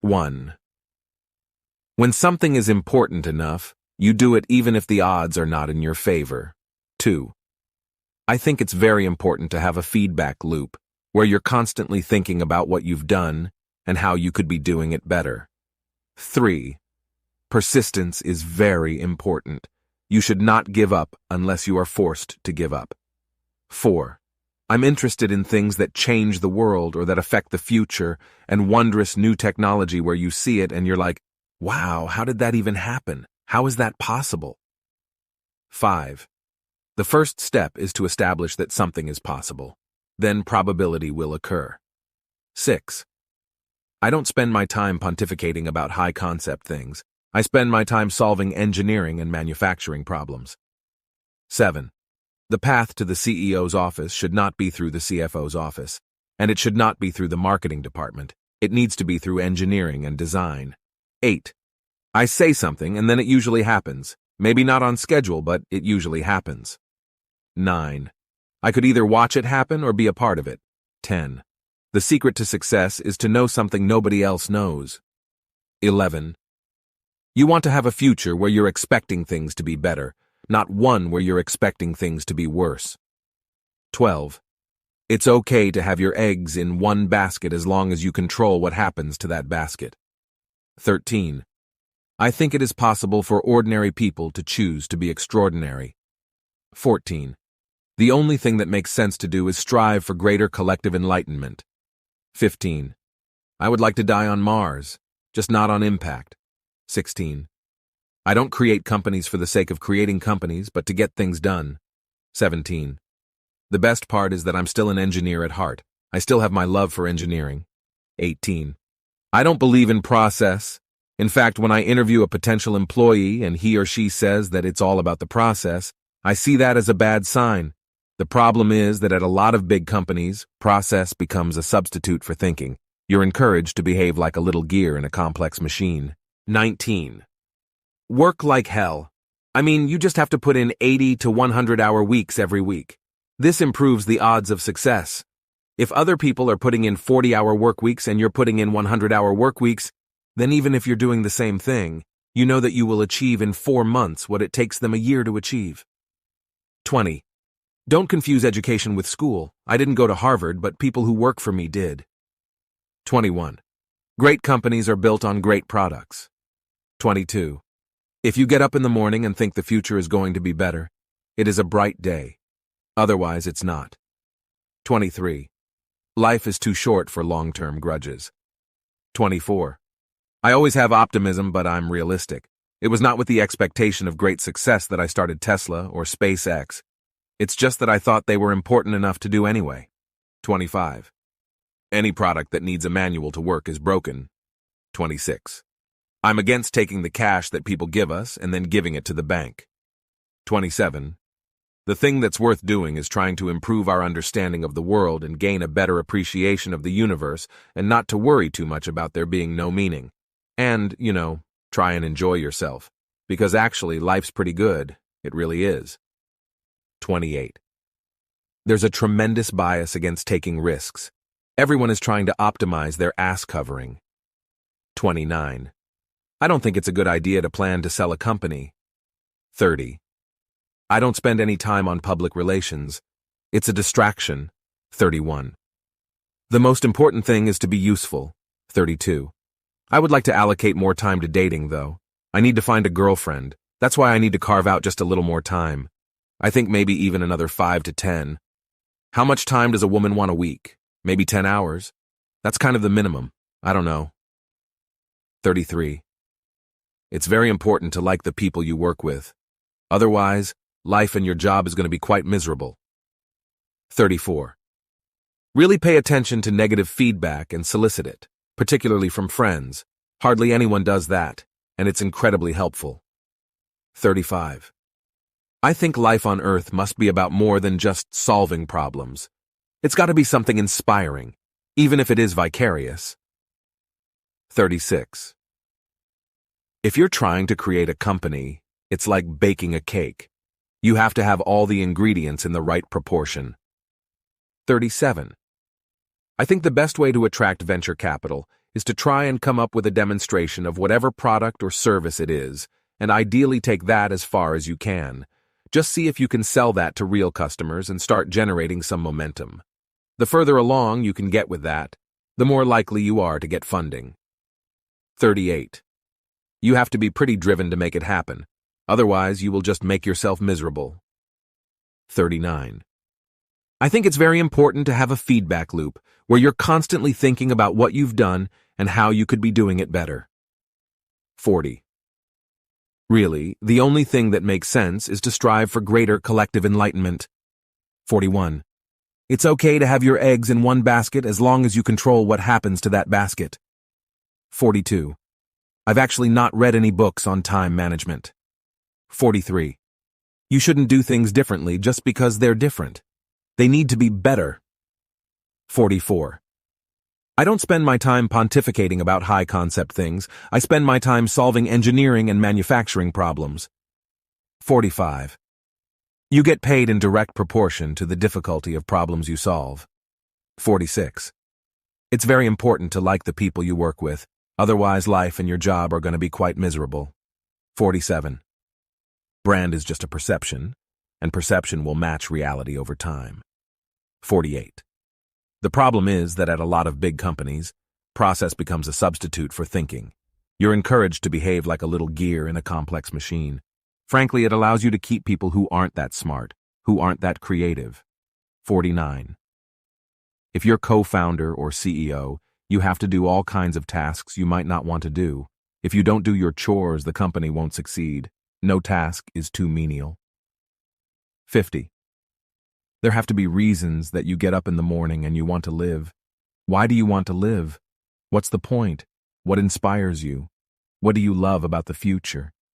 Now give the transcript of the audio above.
1. When something is important enough, you do it even if the odds are not in your favor. 2. I think it's very important to have a feedback loop where you're constantly thinking about what you've done and how you could be doing it better. 3. Persistence is very important. You should not give up unless you are forced to give up. 4. I'm interested in things that change the world or that affect the future and wondrous new technology where you see it and you're like, wow, how did that even happen? How is that possible? 5. The first step is to establish that something is possible. Then probability will occur. 6. I don't spend my time pontificating about high-concept things. I spend my time solving engineering and manufacturing problems. 7. The path to the CEO's office should not be through the CFO's office, and it should not be through the marketing department. It needs to be through engineering and design. 8. I say something and then it usually happens. Maybe not on schedule, but it usually happens. 9. I could either watch it happen or be a part of it. 10. The secret to success is to know something nobody else knows. 11. You want to have a future where you're expecting things to be better, not one where you're expecting things to be worse. 12. It's okay to have your eggs in one basket as long as you control what happens to that basket. 13. I think it is possible for ordinary people to choose to be extraordinary. 14. The only thing that makes sense to do is strive for greater collective enlightenment. 15. I would like to die on Mars, just not on impact. 16. I don't create companies for the sake of creating companies, but to get things done. 17. The best part is that I'm still an engineer at heart. I still have my love for engineering. 18. I don't believe in process. In fact, when I interview a potential employee and he or she says that it's all about the process, I see that as a bad sign. The problem is that at a lot of big companies, process becomes a substitute for thinking. You're encouraged to behave like a little gear in a complex machine. 19. Work like hell. I mean, you just have to put in 80 to 100-hour weeks every week. This improves the odds of success. If other people are putting in 40-hour work weeks and you're putting in 100-hour work weeks, then even if you're doing the same thing, you know that you will achieve in 4 months what it takes them a year to achieve. 20. Don't confuse education with school. I didn't go to Harvard, but people who work for me did. 21. Great companies are built on great products. 22. If you get up in the morning and think the future is going to be better, it is a bright day. Otherwise, it's not. 23. Life is too short for long-term grudges. 24. I always have optimism, but I'm realistic. It was not with the expectation of great success that I started Tesla or SpaceX. It's just that I thought they were important enough to do anyway. 25. Any product that needs a manual to work is broken. 26. I'm against taking the cash that people give us and then giving it to the bank. 27. The thing that's worth doing is trying to improve our understanding of the world and gain a better appreciation of the universe and not to worry too much about there being no meaning. And, try and enjoy yourself. Because actually, life's pretty good. It really is. 28. There's a tremendous bias against taking risks. Everyone is trying to optimize their ass covering. 29. I don't think it's a good idea to plan to sell a company. 30. I don't spend any time on public relations. It's a distraction. 31. The most important thing is to be useful. 32. I would like to allocate more time to dating, though. I need to find a girlfriend. That's why I need to carve out just a little more time. I think maybe even another 5 to 10. How much time does a woman want a week? Maybe 10 hours? That's kind of the minimum. I don't know. 33. It's very important to like the people you work with. Otherwise, life and your job is going to be quite miserable. 34. Really pay attention to negative feedback and solicit it, particularly from friends. Hardly anyone does that, and it's incredibly helpful. 35. I think life on Earth must be about more than just solving problems. It's got to be something inspiring, even if it is vicarious. 36. If you're trying to create a company, it's like baking a cake. You have to have all the ingredients in the right proportion. 37. I think the best way to attract venture capital is to try and come up with a demonstration of whatever product or service it is, and ideally take that as far as you can. Just see if you can sell that to real customers and start generating some momentum. The further along you can get with that, the more likely you are to get funding. 38. You have to be pretty driven to make it happen. Otherwise, you will just make yourself miserable. 39. I think it's very important to have a feedback loop where you're constantly thinking about what you've done and how you could be doing it better. 40. Really, the only thing that makes sense is to strive for greater collective enlightenment. 41. It's okay to have your eggs in one basket as long as you control what happens to that basket. 42. I've actually not read any books on time management. 43. You shouldn't do things differently just because they're different. They need to be better. 44. I don't spend my time pontificating about high-concept things. I spend my time solving engineering and manufacturing problems. 45. You get paid in direct proportion to the difficulty of problems you solve. 46. It's very important to like the people you work with. Otherwise, life and your job are going to be quite miserable. 47. Brand is just a perception, and perception will match reality over time. 48. The problem is that at a lot of big companies, process becomes a substitute for thinking. You're encouraged to behave like a little gear in a complex machine. Frankly, it allows you to keep people who aren't that smart, who aren't that creative. 49. If you're co-founder or CEO, you have to do all kinds of tasks you might not want to do. If you don't do your chores, the company won't succeed. No task is too menial. 50. There have to be reasons that you get up in the morning and you want to live. Why do you want to live? What's the point? What inspires you? What do you love about the future?